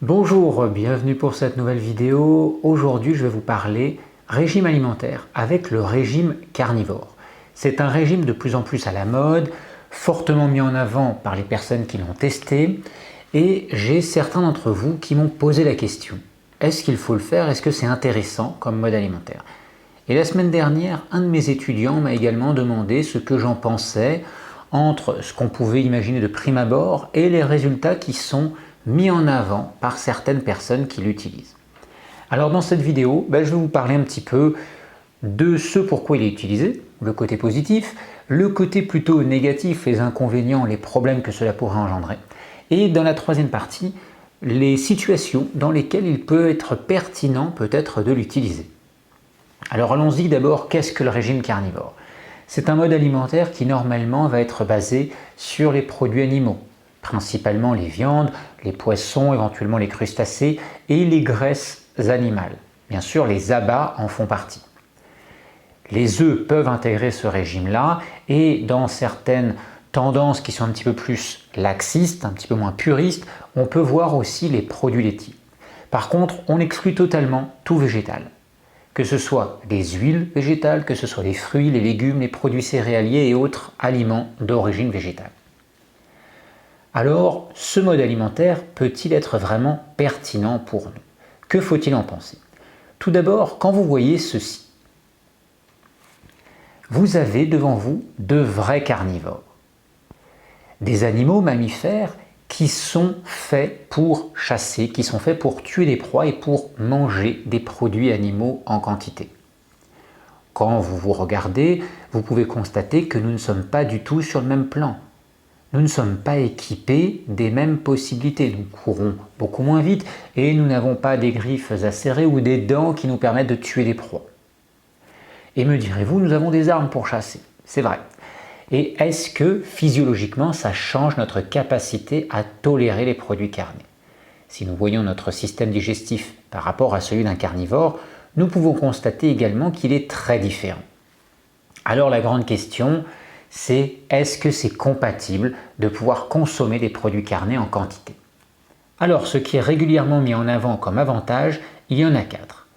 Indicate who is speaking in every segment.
Speaker 1: Bonjour, bienvenue pour cette nouvelle vidéo. Aujourd'hui, je vais vous parler régime alimentaire avec le régime carnivore. C'est un régime de plus en plus à la mode, fortement mis en avant par les personnes qui l'ont testé et j'ai certains d'entre vous qui m'ont posé la question. Est-ce qu'il faut le faire? Est-ce que c'est intéressant comme mode alimentaire? Et la semaine dernière, un de mes étudiants m'a également demandé ce que j'en pensais entre ce qu'on pouvait imaginer de prime abord et les résultats qui sont mis en avant par certaines personnes qui l'utilisent. Alors dans cette vidéo, je vais vous parler un petit peu de ce pourquoi il est utilisé, le côté positif, le côté plutôt négatif, les inconvénients, les problèmes que cela pourrait engendrer. Et dans la troisième partie, les situations dans lesquelles il peut être pertinent peut-être de l'utiliser. Alors allons-y d'abord, qu'est-ce que le régime carnivore? C'est un mode alimentaire qui normalement va être basé sur les produits animaux, principalement les viandes, les poissons, éventuellement les crustacés et les graisses animales. Bien sûr, les abats en font partie. Les œufs peuvent intégrer ce régime-là et dans certaines tendances qui sont un petit peu plus laxistes, un petit peu moins puristes, on peut voir aussi les produits laitiers. Par contre, on exclut totalement tout végétal. Que ce soit les huiles végétales, que ce soit les fruits, les légumes, les produits céréaliers et autres aliments d'origine végétale. Alors, ce mode alimentaire peut-il être vraiment pertinent pour nous? Que faut-il en penser? Tout d'abord, quand vous voyez ceci, vous avez devant vous de vrais carnivores. Des animaux mammifères qui sont faits pour chasser, qui sont faits pour tuer des proies et pour manger des produits animaux en quantité. Quand vous vous regardez, vous pouvez constater que nous ne sommes pas du tout sur le même plan. Nous ne sommes pas équipés des mêmes possibilités. Nous courons beaucoup moins vite et nous n'avons pas des griffes acérées ou des dents qui nous permettent de tuer des proies. Et me direz-vous, nous avons des armes pour chasser. C'est vrai. Et est-ce que physiologiquement ça change notre capacité à tolérer les produits carnés? Si nous voyons notre système digestif par rapport à celui d'un carnivore, nous pouvons constater également qu'il est très différent. Alors la grande question, c'est est-ce que c'est compatible de pouvoir consommer des produits carnés en quantité? Alors ce qui est régulièrement mis en avant comme avantage, il y en a 4.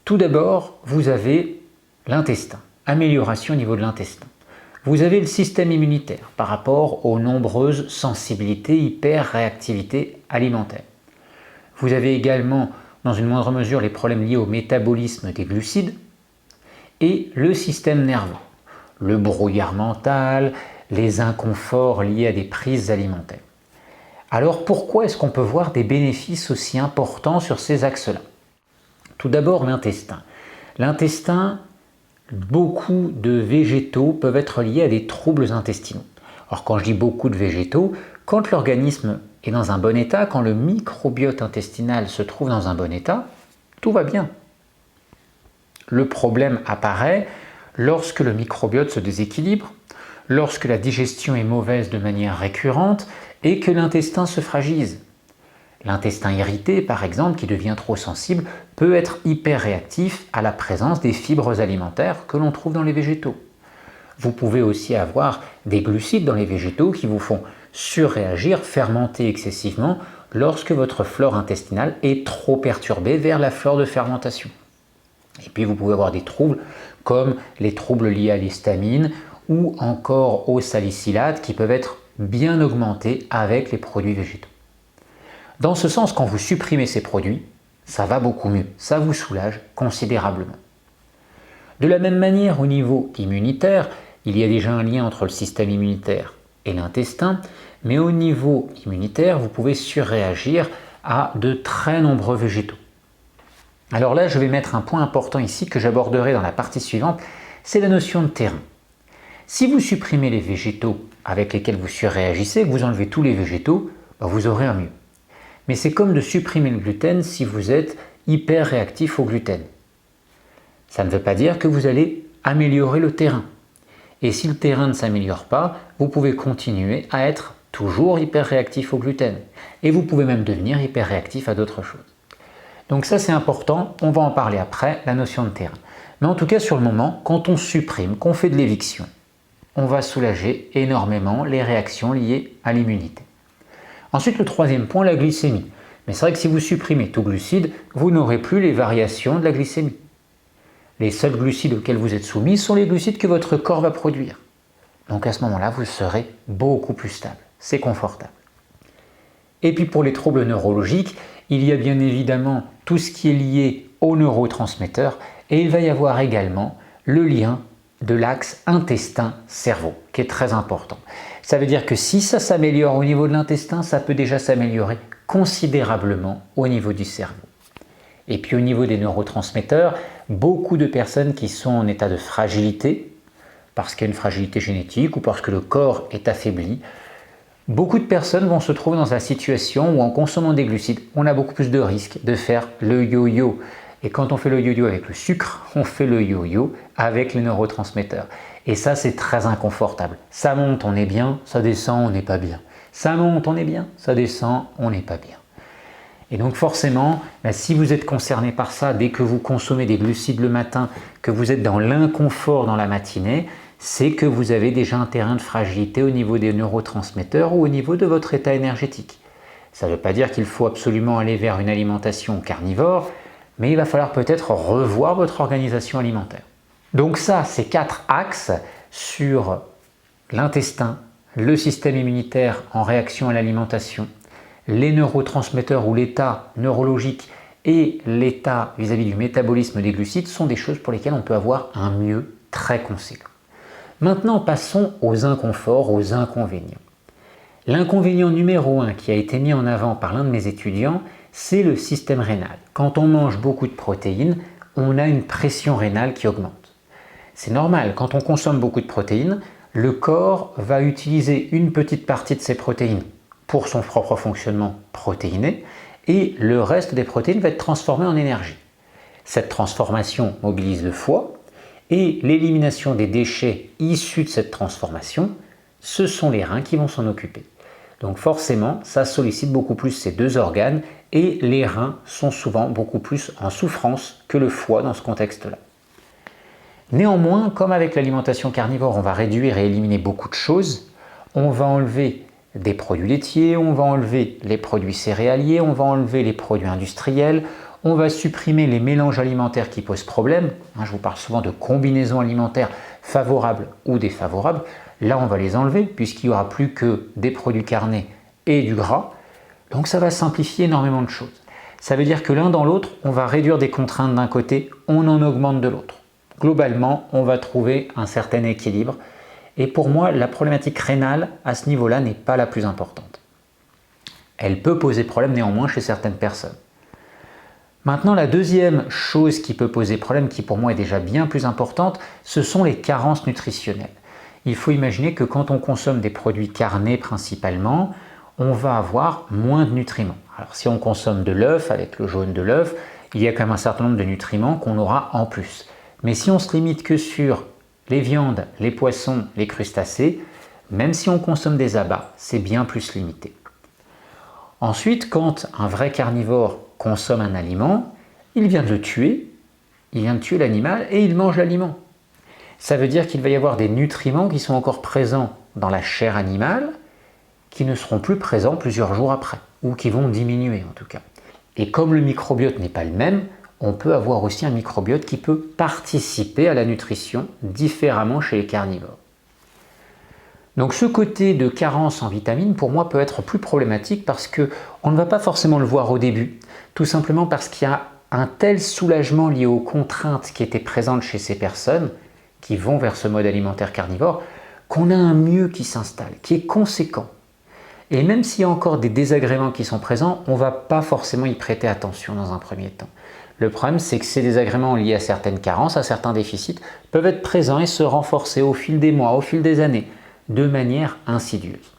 Speaker 1: Tout d'abord, vous avez l'intestin, amélioration au niveau de l'intestin. Vous avez le système immunitaire par rapport aux nombreuses sensibilités, hyper-réactivités alimentaires. Vous avez également, dans une moindre mesure, les problèmes liés au métabolisme des glucides et le système nerveux, le brouillard mental, les inconforts liés à des prises alimentaires. Alors pourquoi est-ce qu'on peut voir des bénéfices aussi importants sur ces axes-là? Tout d'abord l'intestin. L'intestin, beaucoup de végétaux peuvent être liés à des troubles intestinaux. Alors quand je dis beaucoup de végétaux, quand l'organisme est dans un bon état, quand le microbiote intestinal se trouve dans un bon état, tout va bien. Le problème apparaît lorsque le microbiote se déséquilibre, lorsque la digestion est mauvaise de manière récurrente et que l'intestin se fragilise. L'intestin irrité, par exemple, qui devient trop sensible, peut être hyper réactif à la présence des fibres alimentaires que l'on trouve dans les végétaux. Vous pouvez aussi avoir des glucides dans les végétaux qui vous font surréagir, fermenter excessivement lorsque votre flore intestinale est trop perturbée vers la flore de fermentation. Et puis vous pouvez avoir des troubles comme les troubles liés à l'histamine ou encore aux salicylates qui peuvent être bien augmentés avec les produits végétaux. Dans ce sens, quand vous supprimez ces produits, ça va beaucoup mieux, ça vous soulage considérablement. De la même manière, au niveau immunitaire, il y a déjà un lien entre le système immunitaire et l'intestin, mais au niveau immunitaire, vous pouvez surréagir à de très nombreux végétaux. Alors là, je vais mettre un point important ici que j'aborderai dans la partie suivante, c'est la notion de terrain. Si vous supprimez les végétaux avec lesquels vous surréagissez, que vous enlevez tous les végétaux, vous aurez un mieux. Mais c'est comme de supprimer le gluten si vous êtes hyper réactif au gluten. Ça ne veut pas dire que vous allez améliorer le terrain. Et si le terrain ne s'améliore pas, vous pouvez continuer à être toujours hyper réactif au gluten. Et vous pouvez même devenir hyper réactif à d'autres choses. Donc ça c'est important, on va en parler après, la notion de terrain. Mais en tout cas sur le moment, quand on supprime, qu'on fait de l'éviction, on va soulager énormément les réactions liées à l'immunité. Ensuite, le troisième point, la glycémie. Mais c'est vrai que si vous supprimez tout glucide, vous n'aurez plus les variations de la glycémie. Les seuls glucides auxquels vous êtes soumis sont les glucides que votre corps va produire. Donc à ce moment-là, vous serez beaucoup plus stable. C'est confortable. Et puis pour les troubles neurologiques, il y a bien évidemment tout ce qui est lié aux neurotransmetteurs et il va y avoir également le lien de l'axe intestin-cerveau qui est très important. Ça veut dire que si ça s'améliore au niveau de l'intestin, ça peut déjà s'améliorer considérablement au niveau du cerveau. Et puis au niveau des neurotransmetteurs, beaucoup de personnes qui sont en état de fragilité, parce qu'il y a une fragilité génétique ou parce que le corps est affaibli, beaucoup de personnes vont se trouver dans la situation où en consommant des glucides, on a beaucoup plus de risques de faire le yo-yo. Et quand on fait le yo-yo avec le sucre, on fait le yo-yo avec les neurotransmetteurs. Et ça, c'est très inconfortable. Ça monte, on est bien, ça descend, on n'est pas bien. Ça monte, on est bien, ça descend, on n'est pas bien. Et donc forcément, si vous êtes concerné par ça, dès que vous consommez des glucides le matin, que vous êtes dans l'inconfort dans la matinée, c'est que vous avez déjà un terrain de fragilité au niveau des neurotransmetteurs ou au niveau de votre état énergétique. Ça ne veut pas dire qu'il faut absolument aller vers une alimentation carnivore, mais il va falloir peut-être revoir votre organisation alimentaire. Donc ça, c'est 4 axes sur l'intestin, le système immunitaire en réaction à l'alimentation, les neurotransmetteurs ou l'état neurologique et l'état vis-à-vis du métabolisme des glucides sont des choses pour lesquelles on peut avoir un mieux très conséquent. Maintenant, passons aux inconforts, aux inconvénients. L'inconvénient numéro 1 qui a été mis en avant par l'un de mes étudiants, c'est le système rénal. Quand on mange beaucoup de protéines, on a une pression rénale qui augmente. C'est normal, quand on consomme beaucoup de protéines, le corps va utiliser une petite partie de ces protéines pour son propre fonctionnement protéiné et le reste des protéines va être transformé en énergie. Cette transformation mobilise le foie et l'élimination des déchets issus de cette transformation, ce sont les reins qui vont s'en occuper. Donc forcément, ça sollicite beaucoup plus ces deux organes et les reins sont souvent beaucoup plus en souffrance que le foie dans ce contexte-là. Néanmoins, comme avec l'alimentation carnivore, on va réduire et éliminer beaucoup de choses, on va enlever des produits laitiers, on va enlever les produits céréaliers, on va enlever les produits industriels, on va supprimer les mélanges alimentaires qui posent problème. Je vous parle souvent de combinaisons alimentaires favorables ou défavorables. Là, on va les enlever puisqu'il n'y aura plus que des produits carnés et du gras. Donc ça va simplifier énormément de choses. Ça veut dire que l'un dans l'autre, on va réduire des contraintes d'un côté, on en augmente de l'autre. Globalement, on va trouver un certain équilibre. Et pour moi, la problématique rénale à ce niveau-là n'est pas la plus importante. Elle peut poser problème néanmoins chez certaines personnes. Maintenant, la deuxième chose qui peut poser problème, qui pour moi est déjà bien plus importante, ce sont les carences nutritionnelles. Il faut imaginer que quand on consomme des produits carnés principalement, on va avoir moins de nutriments. Alors si on consomme de l'œuf, avec le jaune de l'œuf, il y a quand même un certain nombre de nutriments qu'on aura en plus. Mais si on se limite que sur les viandes, les poissons, les crustacés, même si on consomme des abats, c'est bien plus limité. Ensuite, quand un vrai carnivore consomme un aliment, il vient de le tuer, il vient de tuer l'animal et il mange l'aliment. Ça veut dire qu'il va y avoir des nutriments qui sont encore présents dans la chair animale, qui ne seront plus présents plusieurs jours après, ou qui vont diminuer en tout cas. Et comme le microbiote n'est pas le même, on peut avoir aussi un microbiote qui peut participer à la nutrition différemment chez les carnivores. Donc ce côté de carence en vitamines pour moi peut être plus problématique parce qu'on ne va pas forcément le voir au début, tout simplement parce qu'il y a un tel soulagement lié aux contraintes qui étaient présentes chez ces personnes qui vont vers ce mode alimentaire carnivore, qu'on a un mieux qui s'installe, qui est conséquent. Et même s'il y a encore des désagréments qui sont présents, on ne va pas forcément y prêter attention dans un premier temps. Le problème, c'est que ces désagréments liés à certaines carences, à certains déficits, peuvent être présents et se renforcer au fil des mois, au fil des années, de manière insidieuse.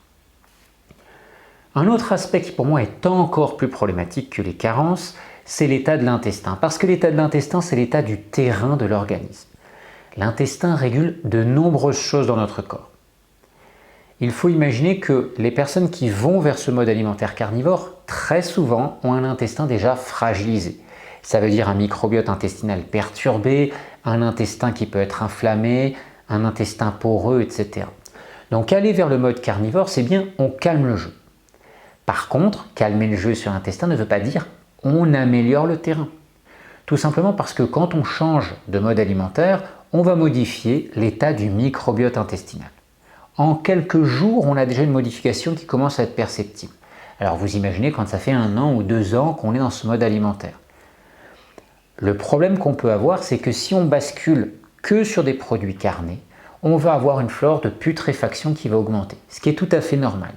Speaker 1: Un autre aspect qui pour moi est encore plus problématique que les carences, c'est l'état de l'intestin. Parce que l'état de l'intestin, c'est l'état du terrain de l'organisme. L'intestin régule de nombreuses choses dans notre corps. Il faut imaginer que les personnes qui vont vers ce mode alimentaire carnivore, très souvent ont un intestin déjà fragilisé. Ça veut dire un microbiote intestinal perturbé, un intestin qui peut être inflammé, un intestin poreux, etc. Donc aller vers le mode carnivore, c'est bien, on calme le jeu. Par contre, calmer le jeu sur l'intestin ne veut pas dire on améliore le terrain. Tout simplement parce que quand on change de mode alimentaire, on va modifier l'état du microbiote intestinal. En quelques jours, on a déjà une modification qui commence à être perceptible. Alors vous imaginez quand ça fait 1 an ou 2 ans qu'on est dans ce mode alimentaire. Le problème qu'on peut avoir, c'est que si on bascule que sur des produits carnés, on va avoir une flore de putréfaction qui va augmenter, ce qui est tout à fait normal.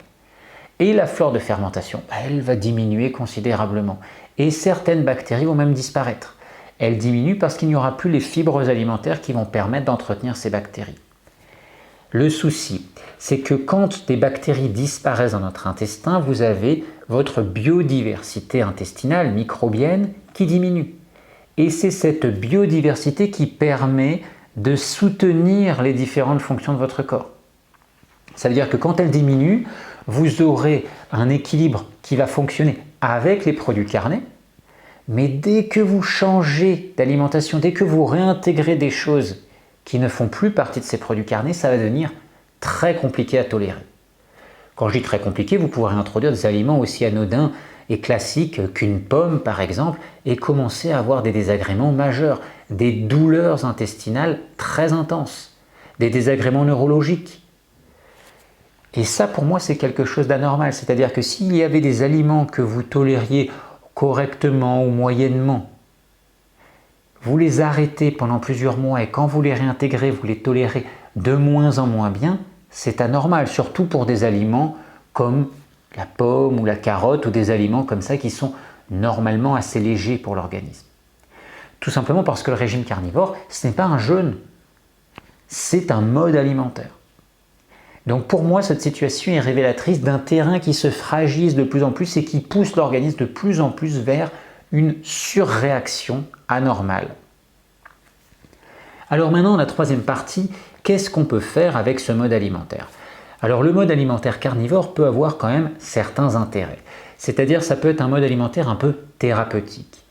Speaker 1: Et la flore de fermentation, elle va diminuer considérablement. Et certaines bactéries vont même disparaître. Elles diminuent parce qu'il n'y aura plus les fibres alimentaires qui vont permettre d'entretenir ces bactéries. Le souci, c'est que quand des bactéries disparaissent dans notre intestin, vous avez votre biodiversité intestinale, microbienne, qui diminue. Et c'est cette biodiversité qui permet de soutenir les différentes fonctions de votre corps. Ça veut dire que quand elle diminue, vous aurez un équilibre qui va fonctionner avec les produits carnés, mais dès que vous changez d'alimentation, dès que vous réintégrez des choses qui ne font plus partie de ces produits carnés, ça va devenir très compliqué à tolérer. Quand je dis très compliqué, vous pourrez introduire des aliments aussi anodins et classiques qu'une pomme par exemple et commencer à avoir des désagréments majeurs, des douleurs intestinales très intenses, des désagréments neurologiques. Et ça pour moi c'est quelque chose d'anormal, c'est-à-dire que s'il y avait des aliments que vous tolériez correctement ou moyennement, vous les arrêtez pendant plusieurs mois et quand vous les réintégrez, vous les tolérez de moins en moins bien, c'est anormal, surtout pour des aliments comme la pomme ou la carotte ou des aliments comme ça qui sont normalement assez légers pour l'organisme. Tout simplement parce que le régime carnivore, ce n'est pas un jeûne, c'est un mode alimentaire. Donc pour moi, cette situation est révélatrice d'un terrain qui se fragilise de plus en plus et qui pousse l'organisme de plus en plus vers une surréaction anormale. Alors maintenant, la troisième partie, qu'est-ce qu'on peut faire avec ce mode alimentaire? Alors le mode alimentaire carnivore peut avoir quand même certains intérêts. C'est-à-dire ça peut être un mode alimentaire un peu thérapeutique.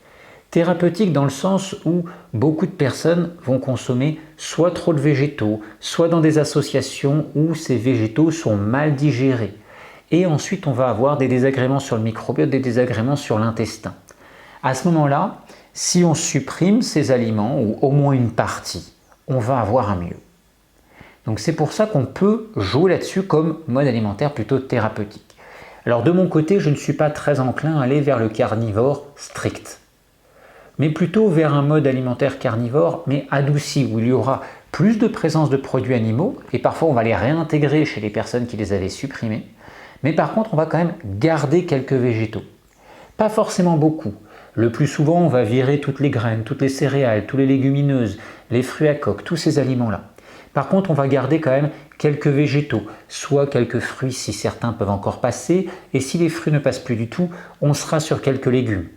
Speaker 1: Thérapeutique dans le sens où beaucoup de personnes vont consommer soit trop de végétaux, soit dans des associations où ces végétaux sont mal digérés. Et ensuite on va avoir des désagréments sur le microbiote, des désagréments sur l'intestin. À ce moment-là, si on supprime ces aliments, ou au moins une partie, on va avoir un mieux. Donc c'est pour ça qu'on peut jouer là-dessus comme mode alimentaire plutôt thérapeutique. Alors de mon côté, je ne suis pas très enclin à aller vers le carnivore strict, mais plutôt vers un mode alimentaire carnivore, mais adouci, où il y aura plus de présence de produits animaux, et parfois on va les réintégrer chez les personnes qui les avaient supprimés, mais par contre on va quand même garder quelques végétaux. Pas forcément beaucoup. Le plus souvent, on va virer toutes les graines, toutes les céréales, toutes les légumineuses, les fruits à coque, tous ces aliments-là. Par contre, on va garder quand même quelques végétaux, soit quelques fruits si certains peuvent encore passer, et si les fruits ne passent plus du tout, on sera sur quelques légumes.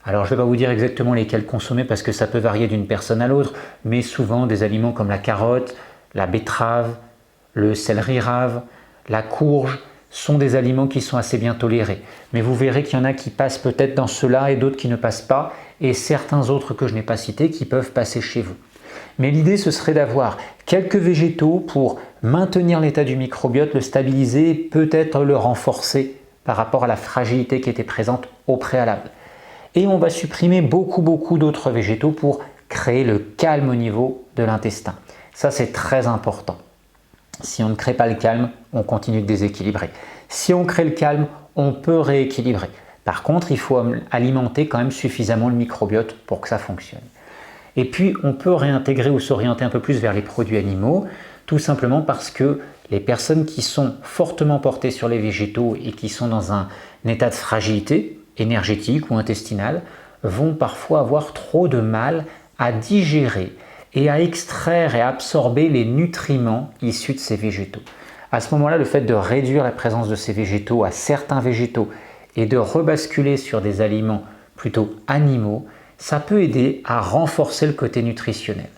Speaker 1: Alors je ne vais pas vous dire exactement lesquels consommer parce que ça peut varier d'une personne à l'autre, mais souvent des aliments comme la carotte, la betterave, le céleri rave, la courge, sont des aliments qui sont assez bien tolérés. Mais vous verrez qu'il y en a qui passent peut-être dans ceux-là et d'autres qui ne passent pas, et certains autres que je n'ai pas cités qui peuvent passer chez vous. Mais l'idée, ce serait d'avoir quelques végétaux pour maintenir l'état du microbiote, le stabiliser, peut-être le renforcer par rapport à la fragilité qui était présente au préalable. Et on va supprimer beaucoup d'autres végétaux pour créer le calme au niveau de l'intestin. Ça, c'est très important. Si on ne crée pas le calme, on continue de déséquilibrer. Si on crée le calme, on peut rééquilibrer. Par contre, il faut alimenter quand même suffisamment le microbiote pour que ça fonctionne. Et puis, on peut réintégrer ou s'orienter un peu plus vers les produits animaux, tout simplement parce que les personnes qui sont fortement portées sur les végétaux et qui sont dans un état de fragilité énergétique ou intestinale vont parfois avoir trop de mal à digérer et à extraire et à absorber les nutriments issus de ces végétaux. À ce moment-là, le fait de réduire la présence de ces végétaux à certains végétaux et de rebasculer sur des aliments plutôt animaux, ça peut aider à renforcer le côté nutritionnel.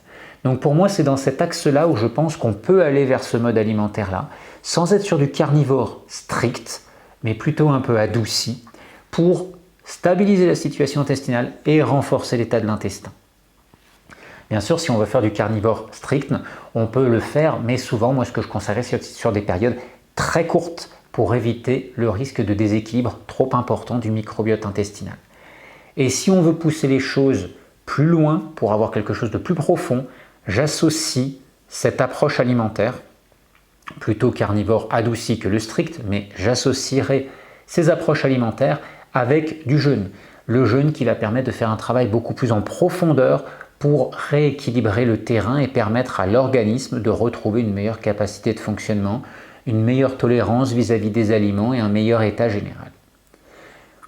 Speaker 1: Donc pour moi, c'est dans cet axe-là où je pense qu'on peut aller vers ce mode alimentaire-là, sans être sur du carnivore strict, mais plutôt un peu adouci, pour stabiliser la situation intestinale et renforcer l'état de l'intestin. Bien sûr, si on veut faire du carnivore strict, on peut le faire, mais souvent, moi, ce que je conseillerais, c'est sur des périodes très courtes, pour éviter le risque de déséquilibre trop important du microbiote intestinal. Et si on veut pousser les choses plus loin, pour avoir quelque chose de plus profond, j'associe cette approche alimentaire, plutôt carnivore adouci que le strict, mais j'associerai ces approches alimentaires avec du jeûne. Le jeûne qui va permettre de faire un travail beaucoup plus en profondeur pour rééquilibrer le terrain et permettre à l'organisme de retrouver une meilleure capacité de fonctionnement, une meilleure tolérance vis-à-vis des aliments et un meilleur état général.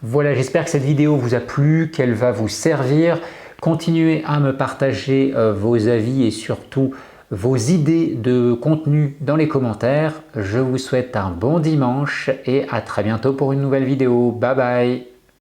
Speaker 1: Voilà, j'espère que cette vidéo vous a plu, qu'elle va vous servir. Continuez à me partager vos avis et surtout vos idées de contenu dans les commentaires. Je vous souhaite un bon dimanche et à très bientôt pour une nouvelle vidéo. Bye bye!